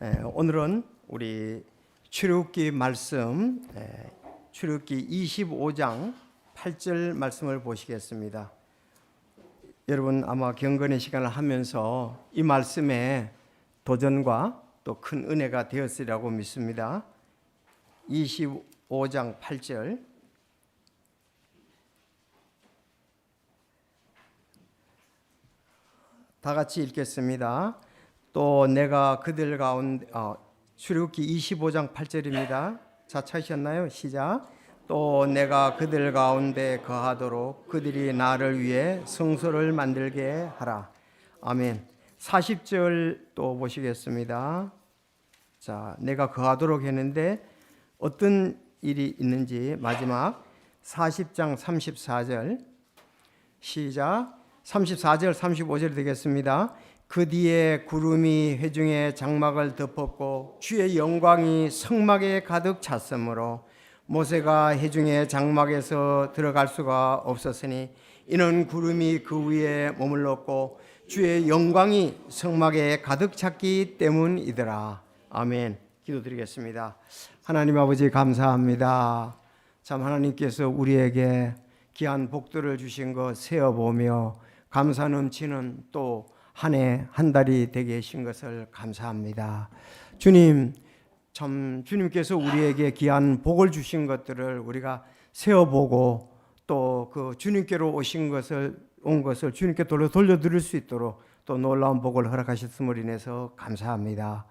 오늘은 우리 출애굽기 말씀, 출애굽기 25장 8절 말씀을 보시겠습니다. 여러분 아마 경건의 시간을 하면서 이 말씀에 도전과 또 큰 은혜가 되었으리라고 믿습니다. 25장 8절 다 같이 읽겠습니다. 또 내가 그들 가운데 출애굽기 25장 8절입니다. 자, 찾으셨나요? 시작. 또 내가 그들 가운데 거하도록 그들이 나를 위해 성소를 만들게 하라. 아멘. 40절 또 보시겠습니다. 자, 내가 거하도록 했는데 어떤 일이 있는지 마지막 40장 34절 시작. 34절 35절 되겠습니다. 그 뒤에 구름이 회중의 장막을 덮었고 주의 영광이 성막에 가득 찼으므로 모세가 회중의 장막에서 들어갈 수가 없었으니 이는 구름이 그 위에 머물렀고 주의 영광이 성막에 가득 찼기 때문이더라. 아멘. 기도드리겠습니다. 하나님 아버지 감사합니다. 참 하나님께서 우리에게 귀한 복들을 주신 것 세어보며 감사 넘치는 또 한 해 한 달이 되게 하신 것을 감사합니다. 주님, 참 주님께서 우리에게 귀한 복을 주신 것들을 우리가 세어보고 또 그 주님께로 온 것을 주님께 돌려드릴 수 있도록 또 놀라운 복을 허락하셨음을 인해서 감사합니다.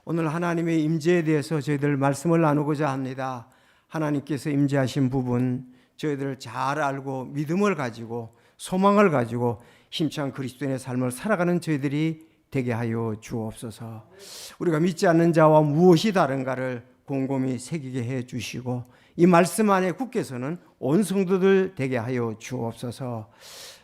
오늘 하나님의 임재에 대해서 저희들 말씀을 나누고자 합니다. 하나님께서 임재하신 부분 저희들 잘 알고 믿음을 가지고 소망을 가지고 힘찬 그리스도인의 삶을 살아가는 저희들이 되게 하여 주옵소서. 우리가 믿지 않는 자와 무엇이 다른가를 곰곰이 새기게 해 주시고 이 말씀 안에 굳게서는 온 성도들 되게 하여 주옵소서.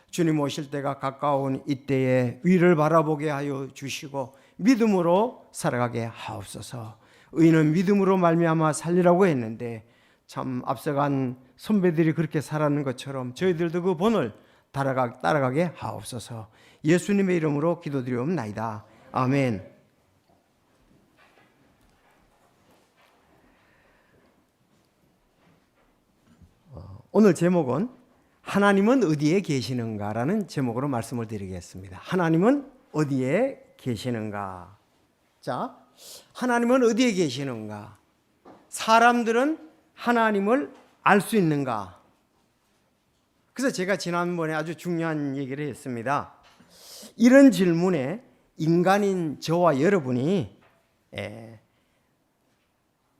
주님 오실 때가 가까운 이때에 위를 바라보게 하여 주시고 믿음으로 살아가게 하옵소서. 의인은 믿음으로 말미암아 살리라고 했는데 참 앞서간 선배들이 그렇게 살아가는 것처럼 저희들도 그 본을 따라가게 하옵소서. 예수님의 이름으로 기도드리옵나이다. 아멘. 오늘 제목은 하나님은 어디에 계시는가라는 제목으로 말씀을 드리겠습니다. 하나님은 어디에 계시는가? 자, 하나님은 어디에 계시는가? 사람들은 하나님을 알 수 있는가? 그래서 제가 지난번에 아주 중요한 얘기를 했습니다. 이런 질문에 인간인 저와 여러분이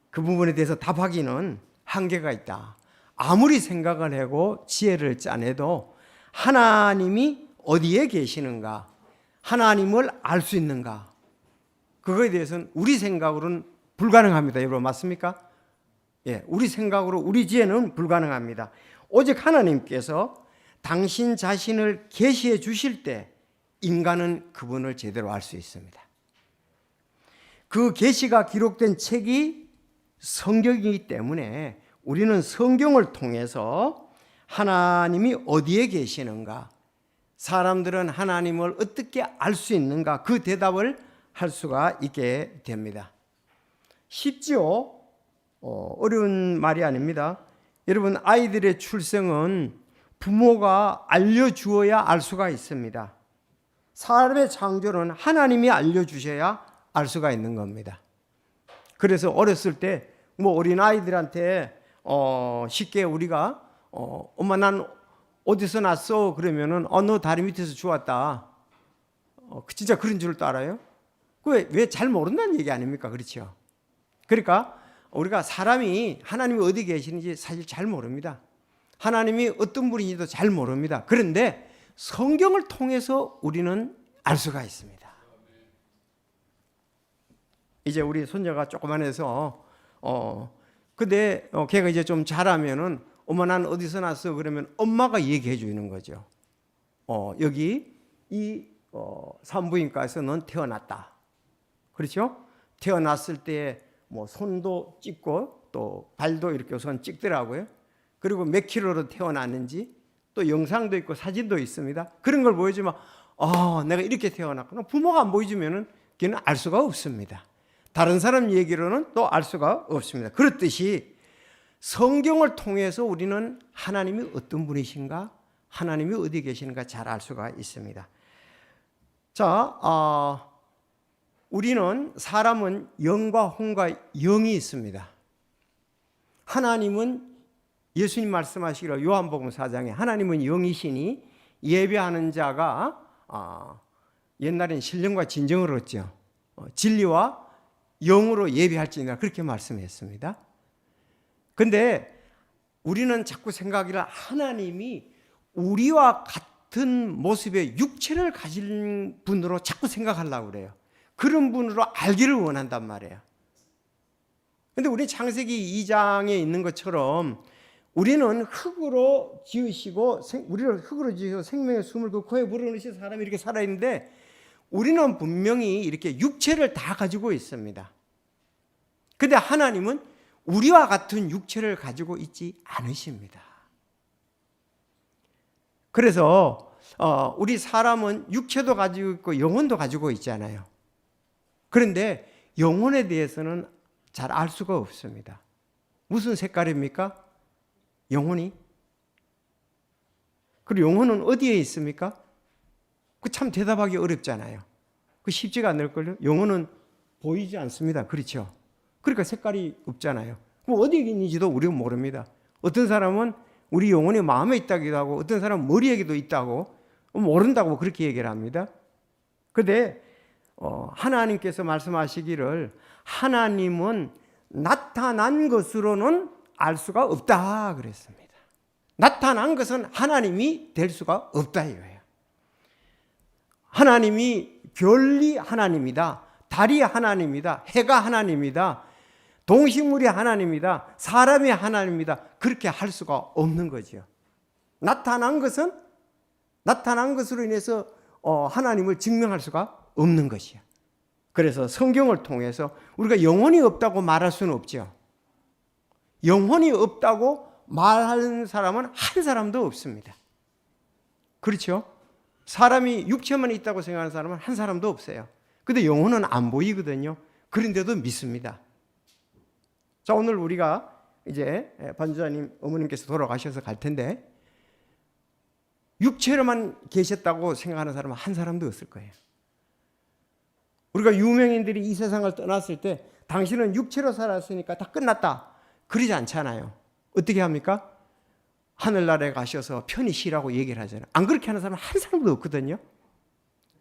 그 부분에 대해서 답하기는 한계가 있다. 아무리 생각을 하고 지혜를 짜내도 하나님이 어디에 계시는가, 하나님을 알 수 있는가, 그거에 대해서는 우리 생각으로는 불가능합니다. 여러분 맞습니까? 예, 우리 생각으로 우리 지혜는 불가능합니다. 오직 하나님께서 당신 자신을 계시해 주실 때 인간은 그분을 제대로 알 수 있습니다. 그 계시가 기록된 책이 성경이기 때문에 우리는 성경을 통해서 하나님이 어디에 계시는가, 사람들은 하나님을 어떻게 알 수 있는가, 그 대답을 할 수가 있게 됩니다. 쉽지요? 어려운 말이 아닙니다. 여러분 아이들의 출생은 부모가 알려주어야 알 수가 있습니다. 사람의 창조는 하나님이 알려주셔야 알 수가 있는 겁니다. 그래서 어렸을 때 뭐 어린 아이들한테 쉽게 우리가 엄마 난 어디서 났어 그러면은 너 다리 밑에서 주웠다. 진짜 그런 줄도 알아요? 왜 잘 모른다는 얘기 아닙니까? 그렇죠? 그러니까 우리가 사람이 하나님이 어디 계시는지 사실 잘 모릅니다. 하나님이 어떤 분인지도 잘 모릅니다. 그런데 성경을 통해서 우리는 알 수가 있습니다. 이제 우리 손녀가 조그만해서 근데 걔가 이제 좀 자라면은 엄마 난 어디서 났어 그러면 엄마가 얘기해 주는 거죠. 여기 이 산부인과에서 넌 태어났다. 그렇죠? 태어났을 때 뭐 손도 찍고 또 발도 이렇게 우선 찍더라고요. 그리고 몇 킬로로 태어났는지 또 영상도 있고 사진도 있습니다. 그런 걸 보여주면 내가 이렇게 태어났구나. 부모가 안 보여주면은 걔는 알 수가 없습니다. 다른 사람 얘기로는 또 알 수가 없습니다. 그렇듯이 성경을 통해서 우리는 하나님이 어떤 분이신가, 하나님이 어디 계시는가 잘 알 수가 있습니다. 자, 우리는 사람은 영과 혼과 영이 있습니다. 하나님은 예수님 말씀하시기로 요한복음 4장에 하나님은 영이시니 예배하는 자가 옛날엔 신령과 진정을 얻죠. 진리와 영으로 예배할지니라 그렇게 말씀했습니다. 근데 우리는 자꾸 생각이라 하나님이 우리와 같은 모습의 육체를 가진 분으로 자꾸 생각하려고 그래요. 그런 분으로 알기를 원한단 말이에요. 근데 우리 창세기 2장에 있는 것처럼 우리는 흙으로 지으시고 우리를 흙으로 지으시고 생명의 숨을 그 코에 불어넣으신 사람이 이렇게 살아있는데 우리는 분명히 이렇게 육체를 다 가지고 있습니다. 근데 하나님은 우리와 같은 육체를 가지고 있지 않으십니다. 그래서 우리 사람은 육체도 가지고 있고 영혼도 가지고 있잖아요. 그런데 영혼에 대해서는 잘 알 수가 없습니다. 무슨 색깔입니까? 영혼이? 그리고 영혼은 어디에 있습니까? 그 참 대답하기 어렵잖아요. 그 쉽지가 않을걸요? 영혼은 보이지 않습니다. 그렇죠? 그러니까 색깔이 없잖아요. 그럼 어디에 있는지도 우리는 모릅니다. 어떤 사람은 우리 영혼이 마음에 있다기도 하고 어떤 사람은 머리에도 있다고 모른다고 그렇게 얘기를 합니다. 그런데 하나님께서 말씀하시기를 하나님은 나타난 것으로는 알 수가 없다 그랬습니다. 나타난 것은 하나님이 될 수가 없다 이거예요. 하나님이 별이 하나님이다, 달이 하나님이다, 해가 하나님이다, 동식물이 하나님이다, 사람이 하나님이다 그렇게 할 수가 없는 거죠. 나타난 것은 나타난 것으로 인해서 하나님을 증명할 수가 없는 것이야. 그래서 성경을 통해서 우리가 영혼이 없다고 말할 수는 없죠. 영혼이 없다고 말하는 사람은 한 사람도 없습니다. 그렇죠? 사람이 육체만 있다고 생각하는 사람은 한 사람도 없어요. 근데 영혼은 안 보이거든요. 그런데도 믿습니다. 자, 오늘 우리가 이제 반주자님 어머님께서 돌아가셔서 갈 텐데 육체로만 계셨다고 생각하는 사람은 한 사람도 없을 거예요. 우리가 유명인들이 이 세상을 떠났을 때 당신은 육체로 살았으니까 다 끝났다 그러지 않잖아요. 어떻게 합니까? 하늘나라에 가셔서 편히 쉬라고 얘기를 하잖아요. 안 그렇게 하는 사람은 한 사람도 없거든요.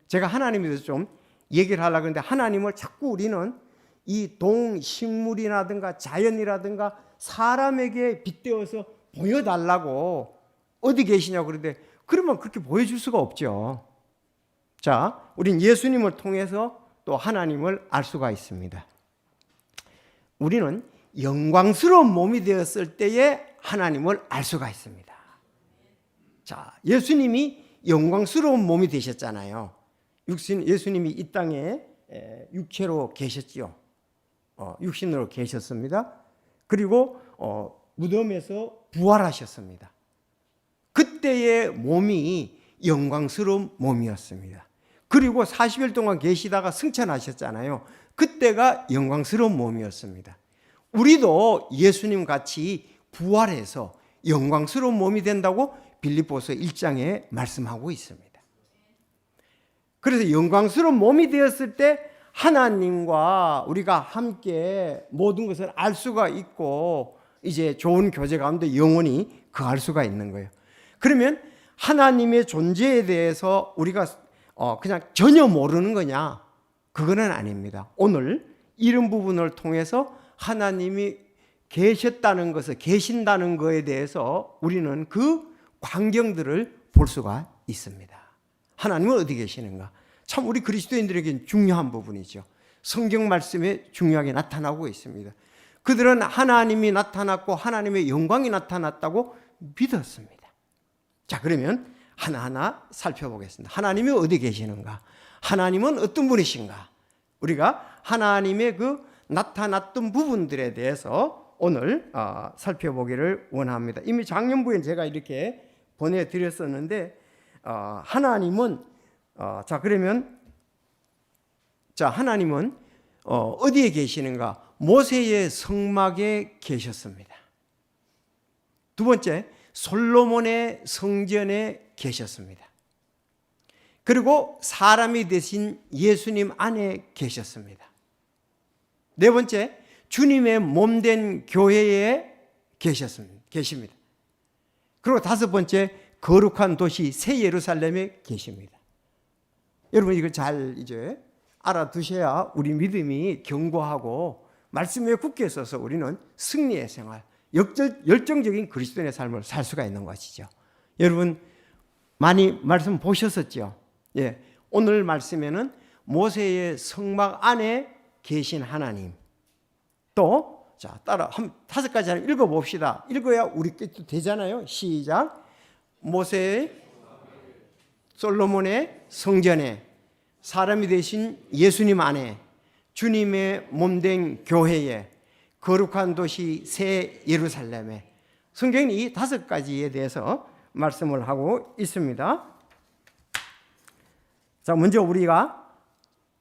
제가 하나님에 대해서 좀 얘기를 하려고 하는데 하나님을 자꾸 우리는 이 동식물이라든가 자연이라든가 사람에게 빗대어서 보여달라고 어디 계시냐고 그러는데 그러면 그렇게 보여줄 수가 없죠. 자, 우린 예수님을 통해서 또 하나님을 알 수가 있습니다. 우리는 영광스러운 몸이 되었을 때에 하나님을 알 수가 있습니다. 자, 예수님이 영광스러운 몸이 되셨잖아요. 예수님이 이 땅에 육체로 계셨죠. 육신으로 계셨습니다. 그리고 무덤에서 부활하셨습니다. 그때의 몸이 영광스러운 몸이었습니다. 그리고 40일 동안 계시다가 승천하셨잖아요. 그때가 영광스러운 몸이었습니다. 우리도 예수님 같이 부활해서 영광스러운 몸이 된다고 빌립보서 1장에 말씀하고 있습니다. 그래서 영광스러운 몸이 되었을 때 하나님과 우리가 함께 모든 것을 알 수가 있고 이제 좋은 교제 가운데 영원히 거할 수가 있는 거예요. 그러면 하나님의 존재에 대해서 우리가 그냥 전혀 모르는 거냐? 그거는 아닙니다. 오늘 이런 부분을 통해서 하나님이 계셨다는 것을 계신다는 것에 대해서 우리는 그 광경들을 볼 수가 있습니다. 하나님은 어디 계시는가? 참 우리 그리스도인들에게 중요한 부분이죠. 성경 말씀에 중요하게 나타나고 있습니다. 그들은 하나님이 나타났고 하나님의 영광이 나타났다고 믿었습니다. 자, 그러면 하나하나 살펴보겠습니다. 하나님이 어디 계시는가? 하나님은 어떤 분이신가? 우리가 하나님의 그 나타났던 부분들에 대해서 오늘 살펴보기를 원합니다. 이미 작년부에 제가 이렇게 보내드렸었는데 하나님은 하나님은 어디에 계시는가? 모세의 성막에 계셨습니다. 두 번째, 솔로몬의 성전에 계셨습니다. 그리고 사람이 되신 예수님 안에 계셨습니다. 네 번째, 주님의 몸된 교회에 계십니다. 그리고 다섯 번째, 거룩한 도시 새 예루살렘에 계십니다. 여러분 이걸 잘 이제 알아두셔야 우리 믿음이 견고하고 말씀에 굳게 서서 우리는 승리의 생활, 열정적인 그리스도인의 삶을 살 수가 있는 것이죠. 여러분 많이 말씀 보셨었죠? 예, 오늘 말씀에는 모세의 성막 안에 계신 하나님, 또 자 따라 한 5가지 하나 읽어봅시다. 읽어야 우리 뜻도 되잖아요. 시작. 모세의 솔로몬의 성전에, 사람이 되신 예수님 안에, 주님의 몸된 교회에, 거룩한 도시 새 예루살렘에. 성경이 이 5가지에 대해서 말씀을 하고 있습니다. 자, 먼저 우리가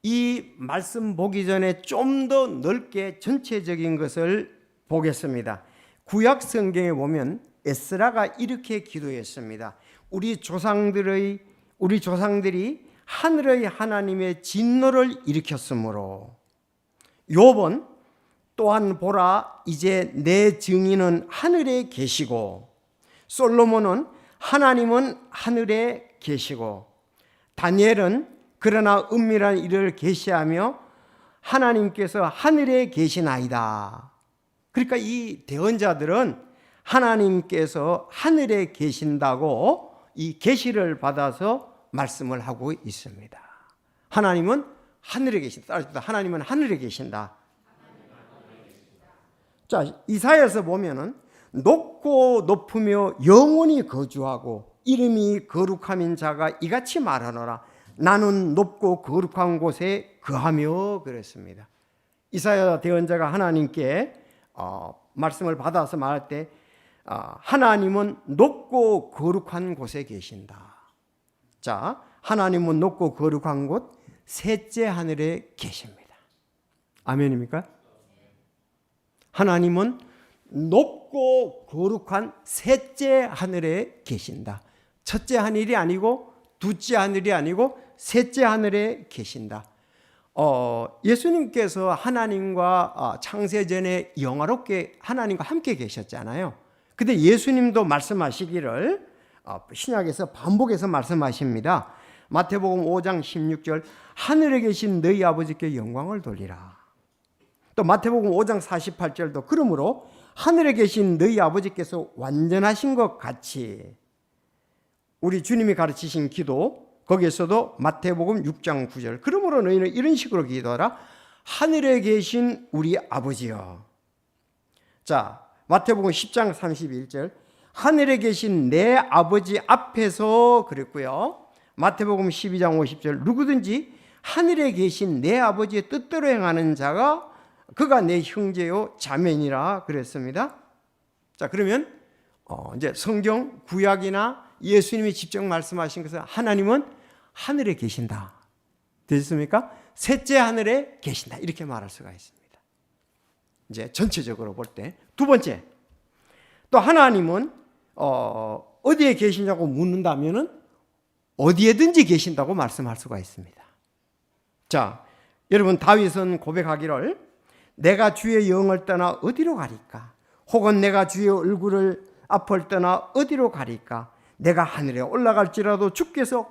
이 말씀 보기 전에 좀 더 넓게 전체적인 것을 보겠습니다. 구약 성경에 보면 에스라가 이렇게 기도했습니다. 우리 조상들이 하늘의 하나님의 진노를 일으켰으므로 욥은 또한 보라 이제 내 증인은 하늘에 계시고 솔로몬은 하나님은 하늘에 계시고 다니엘은 그러나 은밀한 일을 계시하며 하나님께서 하늘에 계시나이다. 그러니까 이 대언자들은 하나님께서 하늘에 계신다고 이 계시를 받아서 말씀을 하고 있습니다. 하나님은 하늘에 계신다. 하나님은 하늘에 계신다. 자, 이사야에서 보면은 높고 높으며 영원히 거주하고 이름이 거룩함인 자가 이같이 말하노라. 나는 높고 거룩한 곳에 거하며 그랬습니다. 이사야 대언자가 하나님께 말씀을 받아서 말할 때 하나님은 높고 거룩한 곳에 계신다. 자, 하나님은 높고 거룩한 곳 셋째 하늘에 계십니다. 아멘입니까? 하나님은 높고 거룩한 셋째 하늘에 계신다. 첫째 하늘이 아니고 둘째 하늘이 아니고 셋째 하늘에 계신다. 예수님께서 하나님과 창세전에 영화롭게 하나님과 함께 계셨잖아요. 근데 예수님도 말씀하시기를 신약에서 반복해서 말씀하십니다. 마태복음 5장 16절 하늘에 계신 너희 아버지께 영광을 돌리라. 또 마태복음 5장 48절도 그러므로 하늘에 계신 너희 아버지께서 완전하신 것 같이 우리 주님이 가르치신 기도 거기에서도 마태복음 6장 9절 그러므로 너희는 이런 식으로 기도하라. 하늘에 계신 우리 아버지여. 자, 마태복음 10장 31절 하늘에 계신 내 아버지 앞에서 그랬고요. 마태복음 12장 50절 누구든지 하늘에 계신 내 아버지의 뜻대로 행하는 자가 그가 내 형제요 자매니라 그랬습니다. 자, 그러면 이제 성경 구약이나 예수님이 직접 말씀하신 것은 하나님은 하늘에 계신다. 되셨습니까? 셋째 하늘에 계신다. 이렇게 말할 수가 있습니다. 이제 전체적으로 볼 때 두 번째, 또 하나님은 어디에 계시냐고 묻는다면은 어디에든지 계신다고 말씀할 수가 있습니다. 자, 여러분 다윗은 고백하기를 내가 주의 영을 떠나 어디로 가리까? 혹은 내가 주의 얼굴을 앞을 떠나 어디로 가리까? 내가 하늘에 올라갈지라도 주께서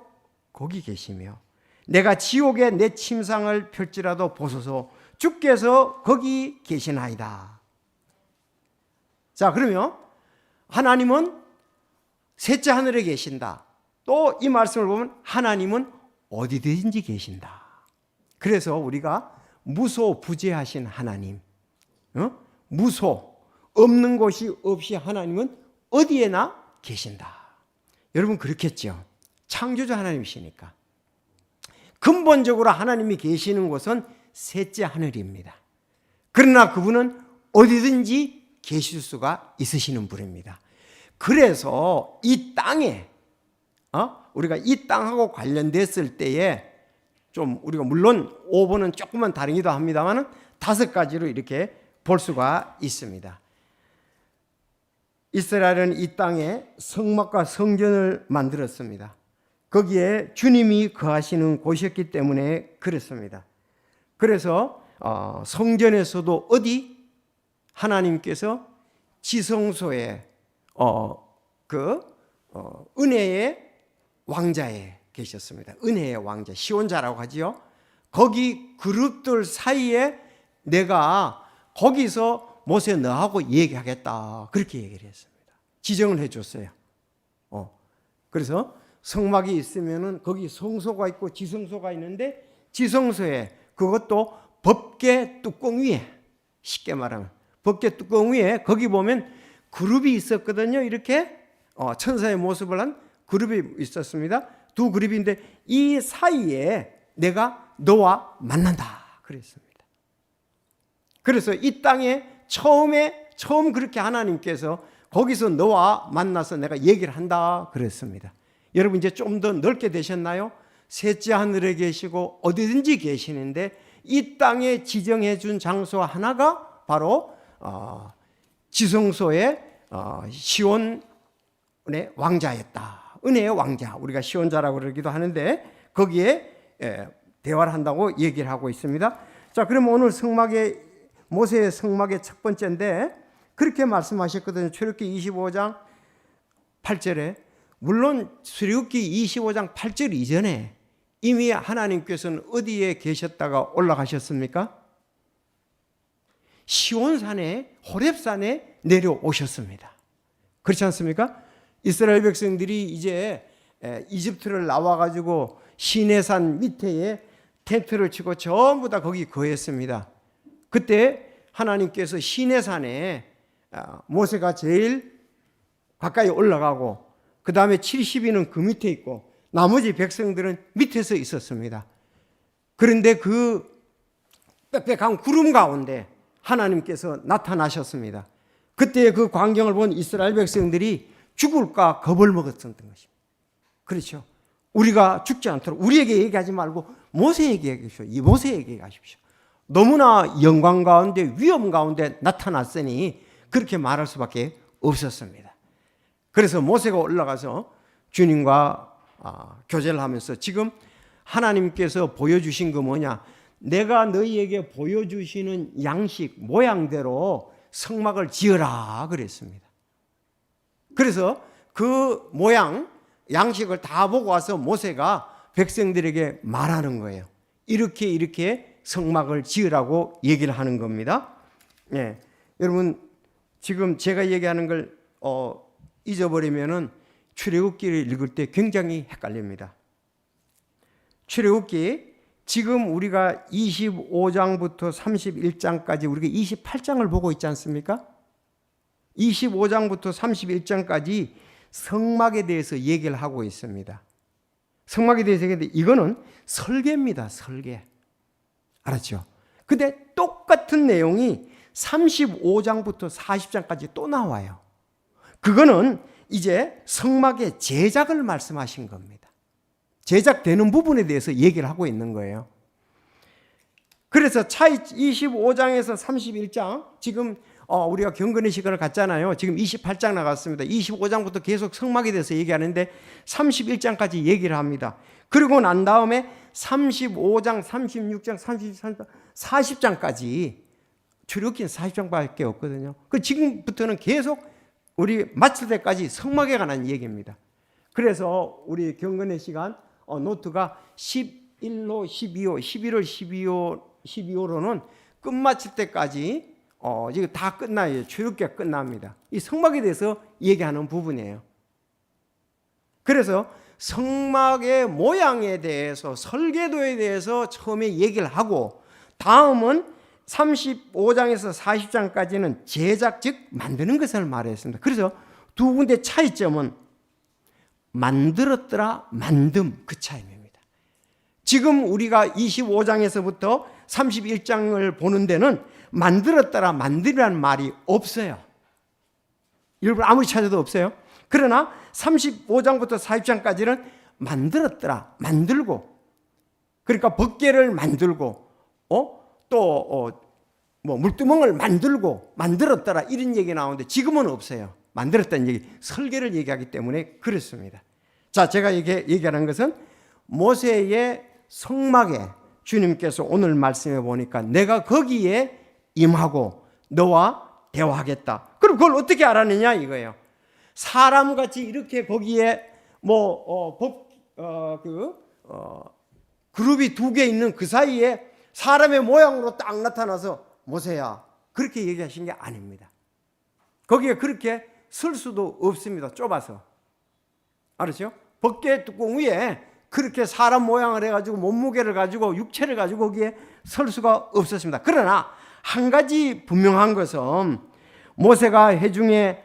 거기 계시며 내가 지옥에 내 침상을 펼지라도 보소서 주께서 거기 계시나이다. 자, 그러면 하나님은 셋째 하늘에 계신다. 또 이 말씀을 보면 하나님은 어디든지 계신다. 그래서 우리가 무소부재하신 하나님, 무소, 없는 곳이 없이 하나님은 어디에나 계신다. 여러분 그렇겠죠. 창조주 하나님이시니까. 근본적으로 하나님이 계시는 곳은 셋째 하늘입니다. 그러나 그분은 어디든지 계실 수가 있으시는 분입니다. 그래서 이 땅에 우리가 이 땅하고 관련됐을 때에 좀 우리가 물론 5번은 조금만 다르기도 합니다만은 5가지로 이렇게 볼 수가 있습니다. 이스라엘은 이 땅에 성막과 성전을 만들었습니다. 거기에 주님이 거하시는 곳이었기 때문에 그렇습니다. 그래서 성전에서도 어디 하나님께서 지성소에 은혜의 왕자에 계셨습니다. 은혜의 왕자, 시온자라고 하지요. 거기 그룹들 사이에 내가 거기서 모세 너하고 얘기하겠다, 그렇게 얘기를 했습니다. 지정을 해줬어요. 그래서 성막이 있으면은 거기 성소가 있고 지성소가 있는데, 지성소에 그것도 법궤 뚜껑 위에, 쉽게 말하면 법궤 뚜껑 위에 거기 보면 그룹이 있었거든요. 이렇게 천사의 모습을 한 그룹이 있었습니다. 2그룹인데 이 사이에 내가 너와 만난다 그랬습니다. 그래서 이 땅에 처음 그렇게 하나님께서 거기서 너와 만나서 내가 얘기를 한다 그랬습니다. 여러분 이제 좀 더 넓게 되셨나요? 셋째 하늘에 계시고 어디든지 계시는데 이 땅에 지정해 준 장소 하나가 바로 지성소의 시온의 왕자였다. 은혜의 왕자, 우리가 시온자라고 그러기도 하는데 거기에 대화를 한다고 얘기를 하고 있습니다. 자, 그럼 오늘 모세의 성막의 첫 번째인데 그렇게 말씀하셨거든요. 출애굽기 25장 8절에. 물론 출애굽기 25장 8절 이전에 이미 하나님께서는 어디에 계셨다가 올라가셨습니까? 시온산에, 호렙산에 내려오셨습니다. 그렇지 않습니까? 이스라엘 백성들이 이제 이집트를 나와가지고 시내산 밑에 텐트를 치고 전부 다 거기 거했습니다. 그때 하나님께서 시내산에 모세가 제일 가까이 올라가고 그 다음에 70인은 그 밑에 있고 나머지 백성들은 밑에서 있었습니다. 그런데 그 빽빽한 구름 가운데 하나님께서 나타나셨습니다. 그때 그 광경을 본 이스라엘 백성들이 죽을까 겁을 먹었던 것입니다. 그렇죠. 우리가 죽지 않도록 우리에게 얘기하지 말고 모세에게 얘기하십시오. 이 모세에게 얘기하십시오. 너무나 영광 가운데 위험 가운데 나타났으니 그렇게 말할 수밖에 없었습니다. 그래서 모세가 올라가서 주님과 교제를 하면서 지금 하나님께서 보여주신 거 뭐냐? 내가 너희에게 보여주시는 양식, 모양대로 성막을 지어라 그랬습니다. 그래서 그 모양, 양식을 다 보고 와서 모세가 백성들에게 말하는 거예요. 이렇게 성막을 지으라고 얘기를 하는 겁니다. 예. 여러분, 지금 제가 얘기하는 걸 잊어버리면은 출애굽기를 읽을 때 굉장히 헷갈립니다. 출애굽기 지금 우리가 25장부터 31장까지 우리가 28장을 보고 있지 않습니까? 25장부터 31장까지 성막에 대해서 얘기를 하고 있습니다. 성막에 대해서 얘기하는데 이거는 설계입니다. 설계. 알았죠? 근데 똑같은 내용이 35장부터 40장까지 또 나와요. 그거는 이제 성막의 제작을 말씀하신 겁니다. 제작되는 부분에 대해서 얘기를 하고 있는 거예요. 그래서 차이 25장에서 31장 지금 우리가 경건의 시간을 갖잖아요. 지금 28장 나갔습니다. 25장부터 계속 성막에 대해서 얘기하는데 31장까지 얘기를 합니다. 그리고 난 다음에 35장, 36장, 33장, 40장까지 출애굽기는 40장밖에 없거든요. 그 지금부터는 계속 우리 마칠 때까지 성막에 관한 얘기입니다. 그래서 우리 경건의 시간 노트가 11호, 12호, 11월 12호로는 끝마칠 때까지 이거 다 끝나요. 출애굽기가 끝납니다. 이 성막에 대해서 얘기하는 부분이에요. 그래서 성막의 모양에 대해서 설계도에 대해서 처음에 얘기를 하고 다음은 35장에서 40장까지는 제작 즉 만드는 것을 말했습니다. 그래서 두 군데 차이점은 만들었더라 만듦 그 차이입니다. 지금 우리가 25장에서부터 31장을 보는 데는 만들었더라 만들이라는 말이 없어요. 여러분 아무리 찾아도 없어요. 그러나 35장부터 40장까지는 만들었더라 만들고 그러니까 법궤를 만들고 뭐 물두멍을 만들었더라 이런 얘기 나오는데 지금은 없어요. 만들었다는 얘기, 설계를 얘기하기 때문에 그렇습니다. 자, 제가 얘기하는 것은 모세의 성막에 주님께서 오늘 말씀해 보니까 내가 거기에 임하고 너와 대화하겠다. 그럼 그걸 어떻게 알았느냐 이거예요. 사람같이 이렇게 거기에 그룹이 두 개 있는 그 사이에 사람의 모양으로 딱 나타나서 모세야 그렇게 얘기하신 게 아닙니다. 거기에 그렇게 설 수도 없습니다. 좁아서. 알았죠? 법궤 뚜껑 위에 그렇게 사람 모양을 해가지고 몸무게를 가지고 육체를 가지고 거기에 설 수가 없었습니다. 그러나 한 가지 분명한 것은 모세가 회중에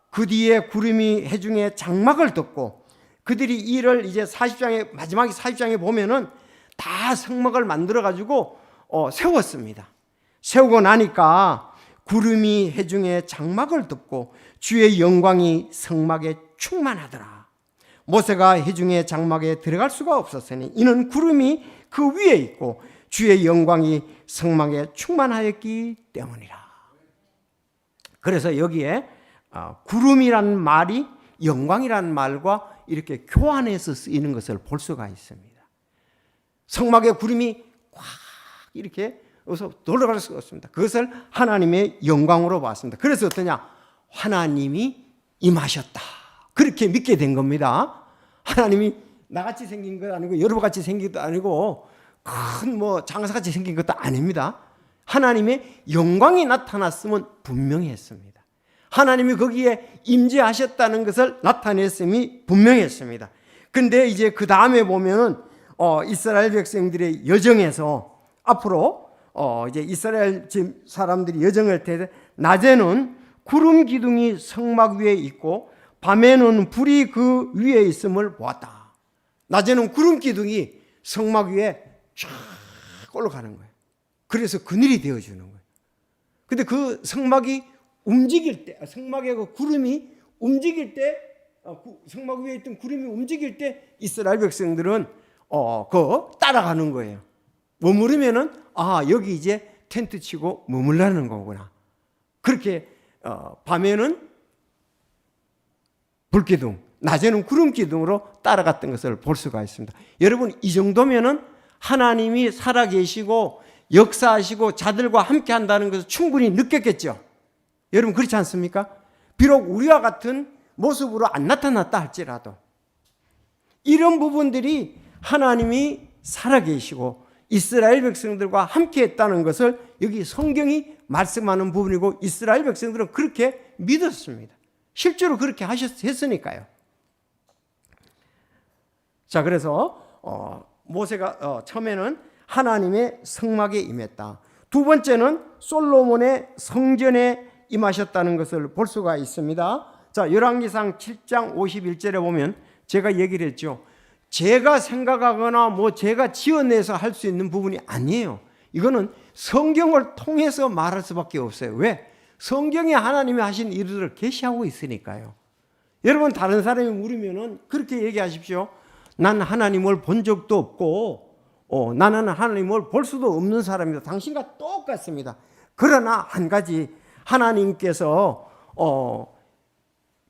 그 뒤에 구름이 회중의 장막을 덮고 그들이 이를 이제 40장에 마지막 40장에 보면은 다 성막을 만들어 가지고 세웠습니다. 세우고 나니까 구름이 회중의 장막을 덮고 주의 영광이 성막에 충만하더라. 모세가 회중의 장막에 들어갈 수가 없었으니 이는 구름이 그 위에 있고 주의 영광이 성막에 충만하였기 때문이라. 그래서 여기에 구름이란 말이 영광이란 말과 이렇게 교환해서 쓰이는 것을 볼 수가 있습니다. 성막에 구름이 꽉 이렇게 어서 돌아갈 수가 없습니다. 그것을 하나님의 영광으로 봤습니다. 그래서 어떠냐? 하나님이 임하셨다. 그렇게 믿게 된 겁니다. 하나님이 나같이 생긴 것 아니고 여러분같이 생긴 것도 아니고 큰 장사같이 생긴 것도 아닙니다. 하나님의 영광이 나타났으면 분명히 했습니다. 하나님이 거기에 임재하셨다는 것을 나타냈음이 분명했습니다. 근데 이제 그 다음에 보면은 이스라엘 백성들의 여정에서 앞으로 이제 이스라엘 사람들이 여정할 때 낮에는 구름 기둥이 성막 위에 있고 밤에는 불이 그 위에 있음을 보았다. 낮에는 구름 기둥이 성막 위에 쫙 올라가는 거예요. 그래서 그늘이 되어주는 거예요. 근데 그 성막이 움직일 때, 성막의 그 구름이 움직일 때, 성막 위에 있던 구름이 움직일 때 이스라엘 백성들은 따라가는 거예요. 머무르면은 여기 이제 텐트 치고 머물라는 거구나. 그렇게 밤에는 불기둥, 낮에는 구름기둥으로 따라갔던 것을 볼 수가 있습니다. 여러분, 이 정도면은 하나님이 살아계시고 역사하시고 자들과 함께 한다는 것을 충분히 느꼈겠죠. 여러분 그렇지 않습니까? 비록 우리와 같은 모습으로 안 나타났다 할지라도 이런 부분들이 하나님이 살아계시고 이스라엘 백성들과 함께 했다는 것을 여기 성경이 말씀하는 부분이고 이스라엘 백성들은 그렇게 믿었습니다. 실제로 그렇게 했으니까요. 자, 그래서 모세가 처음에는 하나님의 성막에 임했다. 두 번째는 솔로몬의 성전에 임하셨다는 것을 볼 수가 있습니다. 자, 열왕기상 7장 51절에 보면 제가 얘기를 했죠. 제가 생각하거나 제가 지어내서 할 수 있는 부분이 아니에요. 이거는 성경을 통해서 말할 수밖에 없어요. 왜? 성경에 하나님이 하신 일들을 계시하고 있으니까요. 여러분 다른 사람이 물으면은 그렇게 얘기하십시오. 난 하나님을 본 적도 없고 나는 하나님을 볼 수도 없는 사람이다. 당신과 똑같습니다. 그러나 한 가지 하나님께서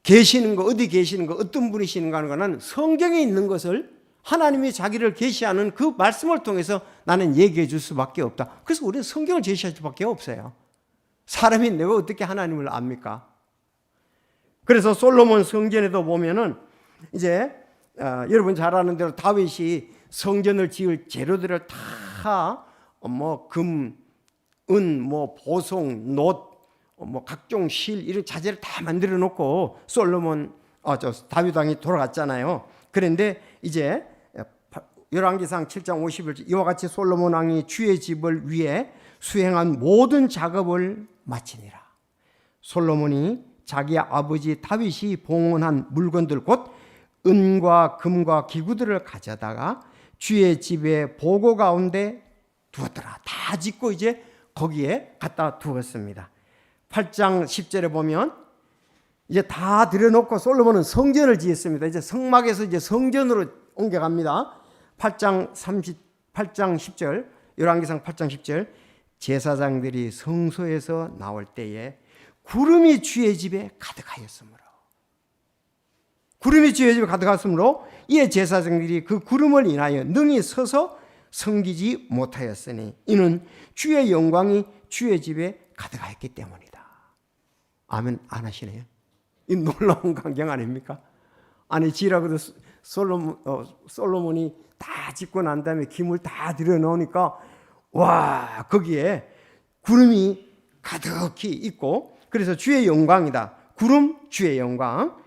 계시는 거, 어디 계시는 거, 어떤 분이시는가 하는 거는 성경에 있는 것을 하나님이 자기를 계시하는 그 말씀을 통해서 나는 얘기해 줄 수밖에 없다. 그래서 우리는 성경을 제시할 수밖에 없어요. 사람이 내가 어떻게 하나님을 압니까? 그래서 솔로몬 성전에도 보면은 이제 여러분 잘 아는 대로 다윗이 성전을 지을 재료들을 다 금, 은, 보송, 놋, 각종 실 이런 자재를 다 만들어 놓고 다윗 왕이 돌아갔잖아요. 그런데 이제 열왕기상 7장 50절 이와 같이 솔로몬 왕이 주의 집을 위해 수행한 모든 작업을 마치니라. 솔로몬이 자기 아버지 다윗이 봉헌한 물건들 곧 은과 금과 기구들을 가져다가 주의 집에 보고 가운데 두었더라. 다 짓고 이제 거기에 갖다 두었습니다. 8장 10절에 보면 이제 다 들여놓고 솔로몬은 성전을 지었습니다. 이제 성막에서 이제 성전으로 옮겨갑니다. 8장 8장 10절, 열왕기상 8장 10절, 제사장들이 성소에서 나올 때에 구름이 주의 집에 가득하였으므로, 구름이 주의 집에 가득하였으므로 이에 제사장들이 그 구름을 인하여 능히 서서 섬기지 못하였으니 이는 주의 영광이 주의 집에 가득하였기 때문이다. 아멘 안 하시네요. 이 놀라운 광경 아닙니까? 아니 지라고도 솔로몬이 다 짓고 난 다음에 기물 다 들여놓으니까 와 거기에 구름이 가득히 있고, 그래서 주의 영광이다. 구름 주의 영광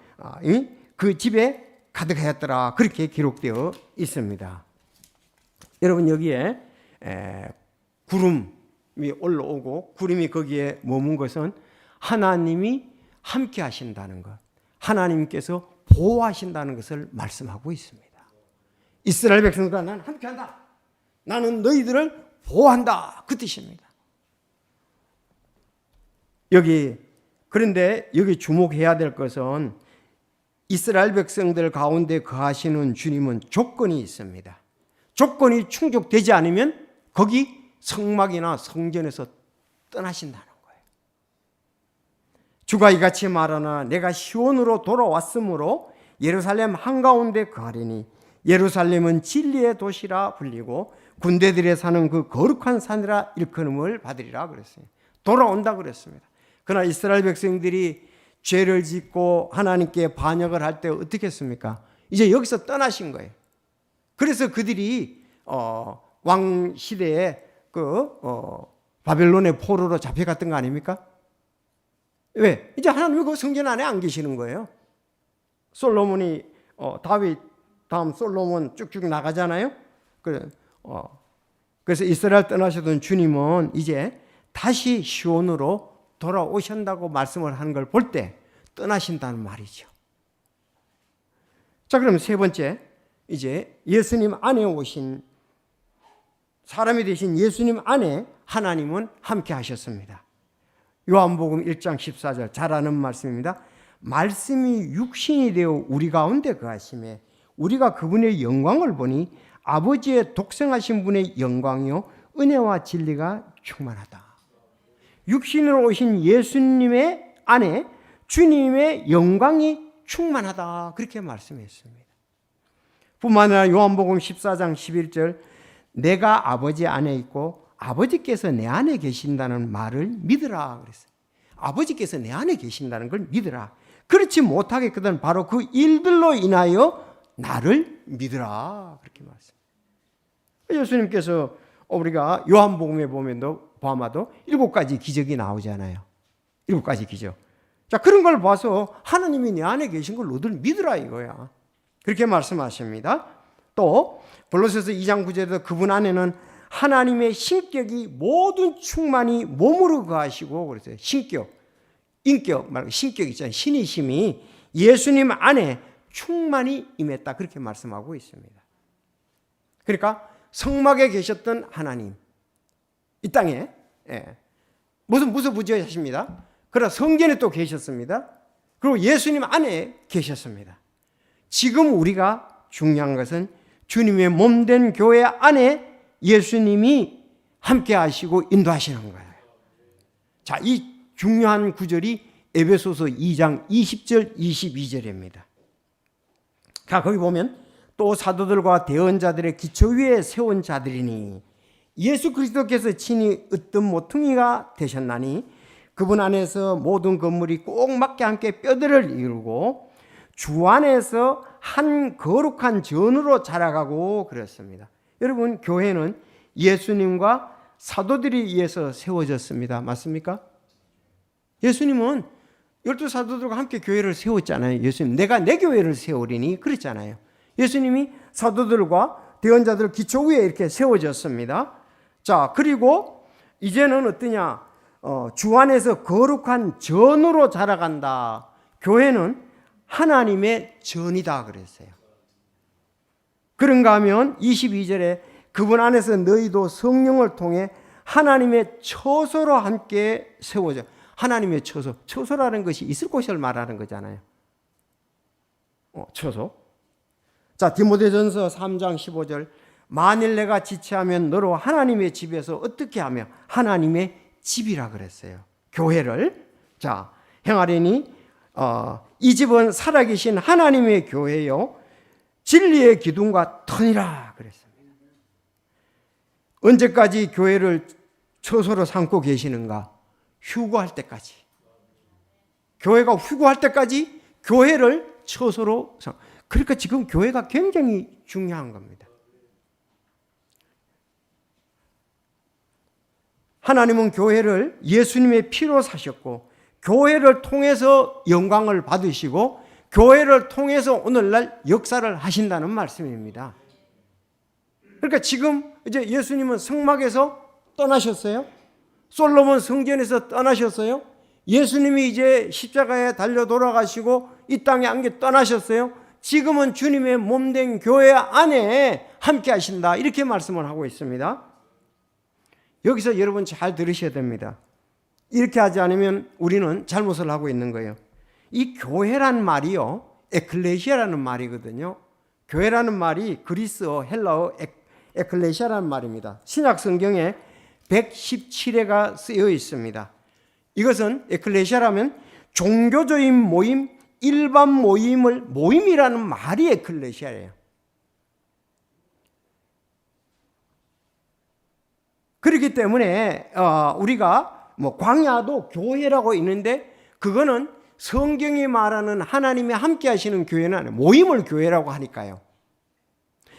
그 집에 가득하였더라. 그렇게 기록되어 있습니다. 여러분 여기에 구름이 올라오고 구름이 거기에 머문 것은 하나님이 함께 하신다는 것, 하나님께서 보호하신다는 것을 말씀하고 있습니다. 이스라엘 백성들과 나는 함께한다, 나는 너희들을 보호한다, 그 뜻입니다. 그런데 여기 주목해야 될 것은 이스라엘 백성들 가운데 거하시는 주님은 조건이 있습니다. 조건이 충족되지 않으면 거기 성막이나 성전에서 떠나신다는 거예요. 주가 이같이 말하나 내가 시온으로 돌아왔으므로 예루살렘 한가운데 거하리니 예루살렘은 진리의 도시라 불리고 군대들에 사는 그 거룩한 산이라 일컬음을 받으리라 그랬어요. 돌아온다 그랬습니다. 그러나 이스라엘 백성들이 죄를 짓고 하나님께 반역을 할 때 어떻게 했습니까? 이제 여기서 떠나신 거예요. 그래서 그들이 왕 시대에 바벨론의 포로로 잡혀갔던 거 아닙니까? 왜? 이제 하나님이 그 성전 안에 안 계시는 거예요. 솔로몬이 다윗 다음 솔로몬 쭉쭉 나가잖아요. 그래서 이스라엘 떠나셨던 주님은 이제 다시 시온으로 돌아오신다고 말씀을 하는 걸 볼 때 떠나신다는 말이죠. 자, 그럼 세 번째, 이제 예수님 안에 오신 사람이 되신 예수님 안에 하나님은 함께 하셨습니다. 요한복음 1장 14절 잘 아는 말씀입니다. 말씀이 육신이 되어 우리 가운데 거하심에 우리가 그분의 영광을 보니 아버지의 독생하신 분의 영광이요 은혜와 진리가 충만하다. 육신으로 오신 예수님의 안에 주님의 영광이 충만하다, 그렇게 말씀했습니다. 뿐만 아니라 요한복음 14장 11절 내가 아버지 안에 있고 아버지께서 내 안에 계신다는 말을 믿으라 그랬어요. 아버지께서 내 안에 계신다는 걸 믿으라. 그렇지 못하겠거든 바로 그 일들로 인하여 나를 믿으라, 그렇게 말씀합니다. 예수님께서 우리가 요한복음에 보면도 보아마도 7가지 기적이 나오잖아요. 7가지 기적. 자, 그런 걸 봐서 하나님이 내 안에 계신 걸 너들 믿으라 이거야. 그렇게 말씀하십니다. 또 골로새서 2장 9절에도 그분 안에는 하나님의 신격이 모든 충만히 몸으로 거하시고 그랬어요. 신격, 인격 말고 신격 있잖아요. 신이심이 예수님 안에 충만히 임했다, 그렇게 말씀하고 있습니다. 그러니까 성막에 계셨던 하나님 이 땅에 무슨 무소부지하십니다. 그러나 성전에 또 계셨습니다. 그리고 예수님 안에 계셨습니다. 지금 우리가 중요한 것은 주님의 몸된 교회 안에 예수님이 함께 하시고 인도하시는 거예요. 자, 이 중요한 구절이 에베소서 2장 20절 22절입니다. 자, 거기 보면 또 사도들과 대언자들의 기초 위에 세운 자들이니 예수 그리스도께서 친히 으뜸 모퉁이가 되셨나니 그분 안에서 모든 건물이 꼭 맞게 함께 뼈들을 이루고 주 안에서 한 거룩한 전으로 자라가고 그랬습니다. 여러분, 교회는 예수님과 사도들에 의해서 세워졌습니다. 맞습니까? 예수님은 12사도들과 함께 교회를 세웠잖아요. 예수님, 내가 내 교회를 세우리니 그랬잖아요. 예수님이 사도들과 대언자들 기초 위에 이렇게 세워졌습니다. 자, 그리고 이제는 어떠냐? 주 안에서 거룩한 전으로 자라간다. 교회는 하나님의 전이다 그랬어요. 그런가 하면 22절에 그분 안에서 너희도 성령을 통해 하나님의 처소로 함께 세워져. 하나님의 처소. 처소라는 것이 있을 곳을 말하는 거잖아요. 처소. 자, 디모데전서 3장 15절 만일 내가 지체하면 너로 하나님의 집에서 어떻게 하며 하나님의 집이라 그랬어요. 교회를. 자, 행하려니 이 집은 살아계신 하나님의 교회요 진리의 기둥과 터니라 그랬습니다. 언제까지 교회를 처소로 삼고 계시는가? 휴거할 때까지. 교회가 휴거할 때까지 교회를 처소로 삼. 그러니까 지금 교회가 굉장히 중요한 겁니다. 하나님은 교회를 예수님의 피로 사셨고 교회를 통해서 영광을 받으시고 교회를 통해서 오늘날 역사를 하신다는 말씀입니다. 그러니까 지금 이제 예수님은 성막에서 떠나셨어요. 솔로몬 성전에서 떠나셨어요. 예수님이 이제 십자가에 달려 돌아가시고 이 땅에 안겨 떠나셨어요. 지금은 주님의 몸된 교회 안에 함께 하신다. 이렇게 말씀을 하고 있습니다. 여기서 여러분 잘 들으셔야 됩니다. 이렇게 하지 않으면 우리는 잘못을 하고 있는 거예요. 이 교회란 말이요, 에클레시아라는 말이거든요. 교회라는 말이 그리스어, 헬라어 에클레시아라는 말입니다. 신약 성경에 117회가 쓰여 있습니다. 이것은 에클레시아라면 종교적인 모임, 일반 모임이라는 말이 에클레시아예요. 그렇기 때문에 우리가 광야도 교회라고 있는데 그거는 성경이 말하는 하나님이 함께 하시는 교회는 아니에요. 모임을 교회라고 하니까요.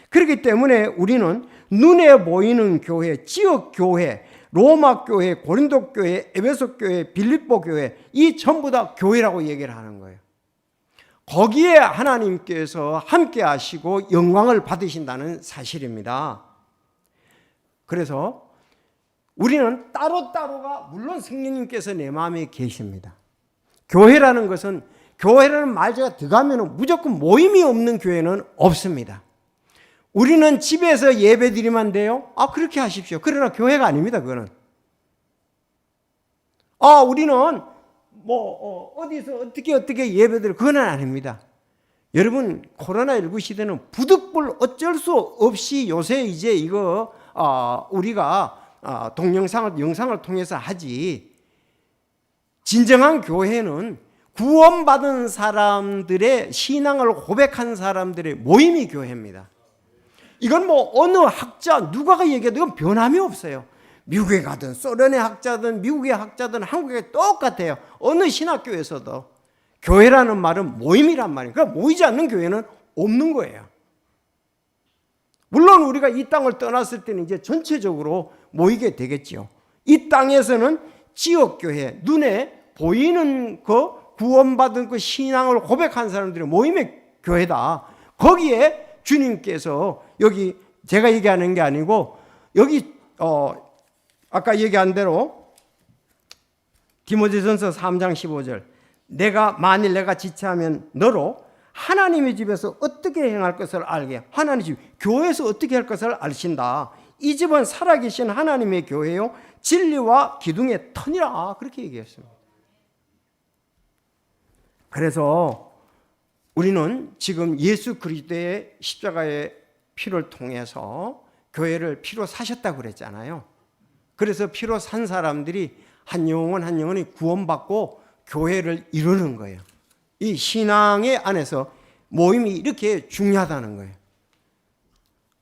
그렇기 때문에 우리는 눈에 보이는 교회, 지역 교회, 로마 교회, 고린도 교회, 에베소 교회, 빌립보 교회 이 전부 다 교회라고 얘기를 하는 거예요. 거기에 하나님께서 함께 하시고 영광을 받으신다는 사실입니다. 그래서 우리는 따로따로가 물론 성령님께서 내 마음에 계십니다. 교회라는 것은 교회라는 말자가 들어가면 무조건 모임이 없는 교회는 없습니다. 우리는 집에서 예배 드리면 돼요? 그렇게 하십시오. 그러나 교회가 아닙니다. 그거는. 우리는 어디서 어떻게 예배드려? 그건 아닙니다. 여러분 코로나19 시대는 부득불 어쩔 수 없이 요새 이제 이거 우리가 영상을 통해서 하지. 진정한 교회는 구원받은 사람들의 신앙을 고백한 사람들의 모임이 교회입니다. 이건 어느 학자 누가 얘기해도 이건 변함이 없어요. 미국에 가든 소련의 학자든 미국의 학자든 한국에 똑같아요. 어느 신학교에서도 교회라는 말은 모임이란 말이에요. 그러니까 모이지 않는 교회는 없는 거예요. 물론 우리가 이 땅을 떠났을 때는 이제 전체적으로 모이게 되겠죠. 이 땅에서는 지역교회, 눈에 보이는 구원받은 그 신앙을 고백한 사람들의 모임의 교회다. 거기에 주님께서 여기 제가 얘기하는 게 아니고 여기 아까 얘기한 대로 디모데전서 3장 15절 만일 내가 지체하면 너로 하나님의 집에서 어떻게 행할 것을 알게. 하나님의 집, 교회에서 어떻게 할 것을 알신다. 이 집은 살아계신 하나님의 교회요 진리와 기둥의 터니라. 그렇게 얘기했습니다. 그래서 우리는 지금 예수 그리스도의 십자가의 피를 통해서 교회를 피로 사셨다고 그랬잖아요. 그래서 피로 산 사람들이 한 영혼이 구원받고 교회를 이루는 거예요. 이 신앙의 안에서 모임이 이렇게 중요하다는 거예요.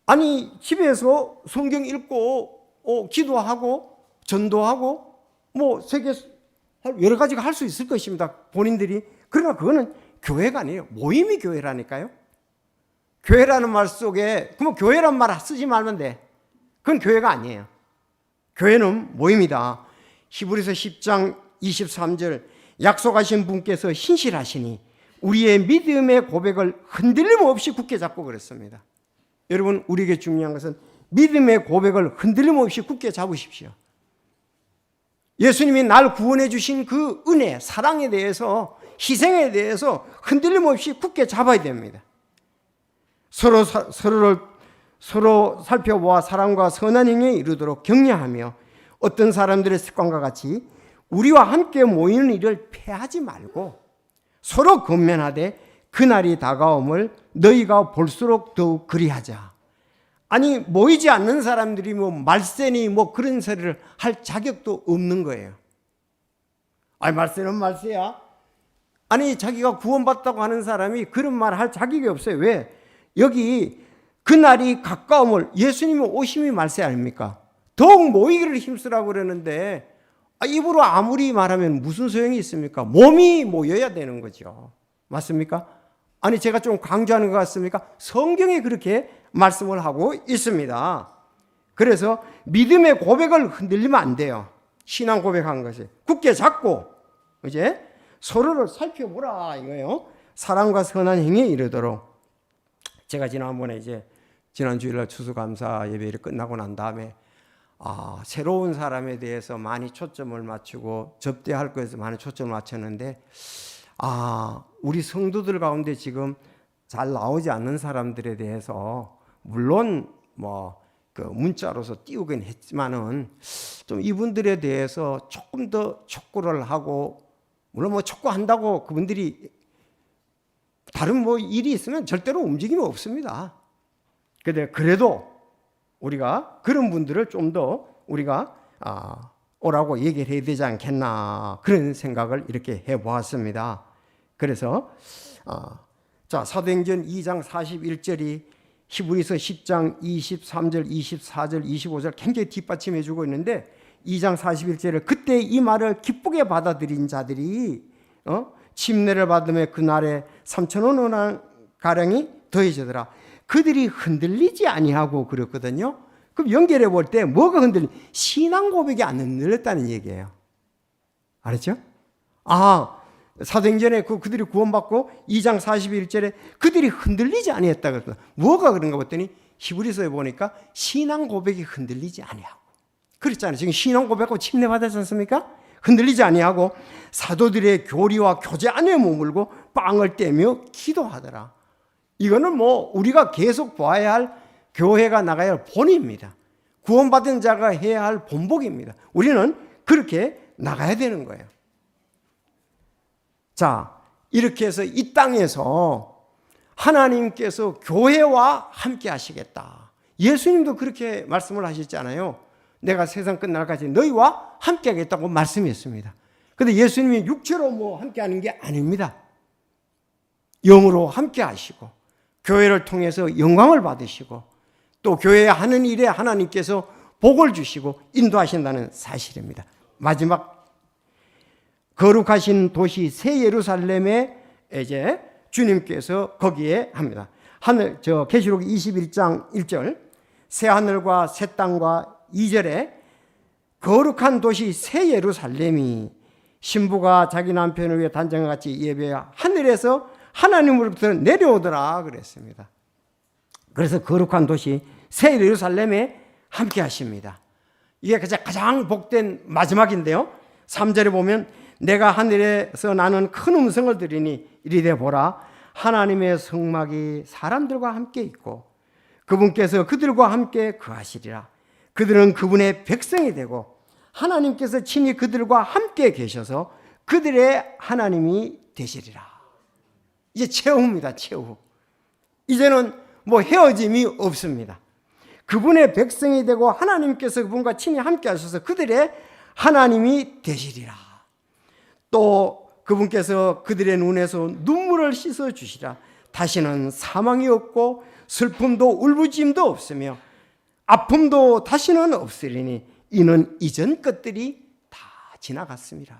아니 집에서 성경 읽고 기도하고 전도하고 세계 여러 가지가 할 수 있을 것입니다. 본인들이. 그러나 그거는 교회가 아니에요. 모임이 교회라니까요. 교회라는 말 속에 그럼 교회란 말 쓰지 말면 돼. 그건 교회가 아니에요. 교회는 모임이다. 히브리서 10장 23절 약속하신 분께서 신실하시니 우리의 믿음의 고백을 흔들림 없이 굳게 잡고 그랬습니다. 여러분 우리에게 중요한 것은 믿음의 고백을 흔들림 없이 굳게 잡으십시오. 예수님이 날 구원해 주신 그 은혜, 사랑에 대해서 희생에 대해서 흔들림 없이 굳게 잡아야 됩니다. 서로 살펴보아 사랑과 선한 행위에 이르도록 격려하며 어떤 사람들의 습관과 같이 우리와 함께 모이는 일을 패하지 말고 서로 권면하되 그날이 다가옴을 너희가 볼수록 더욱 그리하자. 아니 모이지 않는 사람들이 뭐 말세니 뭐 그런 소리를 할 자격도 없는 거예요. 아니 말세는 말세야. 아니 자기가 구원받다고 하는 사람이 그런 말 할 자격이 없어요. 왜? 여기 그날이 가까움을 예수님이 오심이 말세 아닙니까? 더욱 모이기를 힘쓰라고 그러는데 입으로 아무리 말하면 무슨 소용이 있습니까? 몸이 모여야 되는 거죠. 맞습니까? 아니 제가 좀 강조하는 것 같습니까? 성경이 그렇게 말씀을 하고 있습니다. 그래서 믿음의 고백을 흔들리면 안 돼요. 신앙 고백한 것이 굳게 잡고 이제 서로를 살펴보라 이거예요. 사랑과 선한 행위에 이르도록. 제가 지난번에 이제 지난 주일날 추수감사 예배를 끝나고 난 다음에 새로운 사람에 대해서 많이 초점을 맞추고 접대할 것에서 많이 초점을 맞췄는데 우리 성도들 가운데 지금 잘 나오지 않는 사람들에 대해서 물론 그 문자로서 띄우긴 했지만은 좀 이분들에 대해서 조금 더 촉구를 하고 물론 촉구한다고 그분들이 다른 일이 있으면 절대로 움직임이 없습니다. 근데 그래도 우리가 그런 분들을 좀 더 우리가 오라고 얘기를 해야 되지 않겠나 그런 생각을 이렇게 해보았습니다. 그래서 자 사도행전 2장 41절이 히브리서 10장 23절, 24절, 25절 굉장히 뒷받침해 주고 있는데 2장 41절에 그때 이 말을 기쁘게 받아들인 자들이 침례를 받으며 그날에 3,000원 가량이 더해지더라. 그들이 흔들리지 아니하고 그랬거든요. 그럼 연결해 볼 때 뭐가 신앙 고백이 안 흔들렸다는 얘기예요. 알았죠? 사도행전에 그들이 구원받고 2장 41절에 그들이 흔들리지 아니했다 그랬거든요. 뭐가 그런가 봤더니 히브리서에 보니까 신앙 고백이 흔들리지 아니하고 그랬잖아요. 지금 신앙 고백하고 침례 받았지 않습니까? 흔들리지 아니하고 사도들의 교리와 교제 안에 머물고 빵을 떼며 기도하더라. 이거는 우리가 계속 봐야 할 교회가 나가야 할 본입니다. 구원받은 자가 해야 할 본복입니다. 우리는 그렇게 나가야 되는 거예요. 자, 이렇게 해서 이 땅에서 하나님께서 교회와 함께 하시겠다. 예수님도 그렇게 말씀을 하셨잖아요. 내가 세상 끝날까지 너희와 함께 하겠다고 말씀했습니다. 그런데 예수님이 육체로 함께 하는 게 아닙니다. 영으로 함께 하시고 교회를 통해서 영광을 받으시고 또 교회 하는 일에 하나님께서 복을 주시고 인도하신다는 사실입니다. 마지막 거룩하신 도시 새 예루살렘에 이제 주님께서 거기에 합니다. 계시록 21장 1절 새 하늘과 새 땅과 2절에 거룩한 도시 새 예루살렘이 신부가 자기 남편을 위해 단장과 같이 예배하 하늘에서 하나님으로부터 내려오더라 그랬습니다. 그래서 거룩한 도시 새 예루살렘에 함께 하십니다. 이게 가장 복된 마지막인데요. 3절에 보면 내가 하늘에서 나는 큰 음성을 들으니 이리되 보라 하나님의 성막이 사람들과 함께 있고 그분께서 그들과 함께 거하시리라. 그들은 그분의 백성이 되고 하나님께서 친히 그들과 함께 계셔서 그들의 하나님이 되시리라. 이제 최후입니다. 최후. 이제는 헤어짐이 없습니다. 그분의 백성이 되고 하나님께서 그분과 친히 함께 하셔서 그들의 하나님이 되시리라. 또 그분께서 그들의 눈에서 눈물을 씻어 주시라. 다시는 사망이 없고 슬픔도 울부짖음도 없으며 아픔도 다시는 없으리니 이는 이전 것들이 다 지나갔습니다.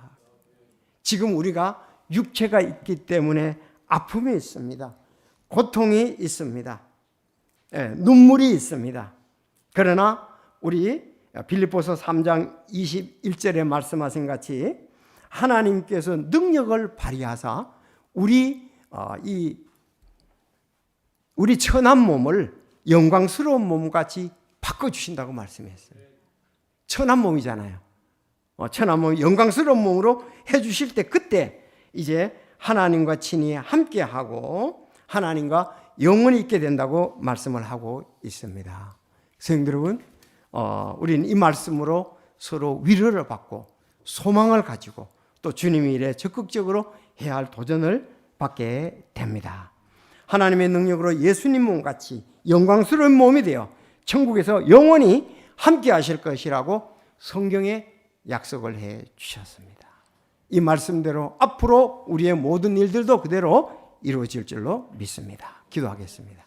지금 우리가 육체가 있기 때문에 아픔이 있습니다. 고통이 있습니다. 눈물이 있습니다. 그러나 우리 빌립보서 3장 21절에 말씀하신 같이 하나님께서 능력을 발휘하사 우리 천한 몸을 영광스러운 몸같이 바꿔주신다고 말씀했어요. 천한 몸이잖아요. 천한 몸 영광스러운 몸으로 해주실 때 그때 이제 하나님과 친히 함께하고 하나님과 영원히 있게 된다고 말씀을 하고 있습니다. 성도 여러분, 우리는 이 말씀으로 서로 위로를 받고 소망을 가지고 또 주님의 일에 적극적으로 해야 할 도전을 받게 됩니다. 하나님의 능력으로 예수님 몸같이 영광스러운 몸이 되어 천국에서 영원히 함께 하실 것이라고 성경에 약속을 해 주셨습니다. 이 말씀대로 앞으로 우리의 모든 일들도 그대로 이루어질 줄로 믿습니다. 기도하겠습니다.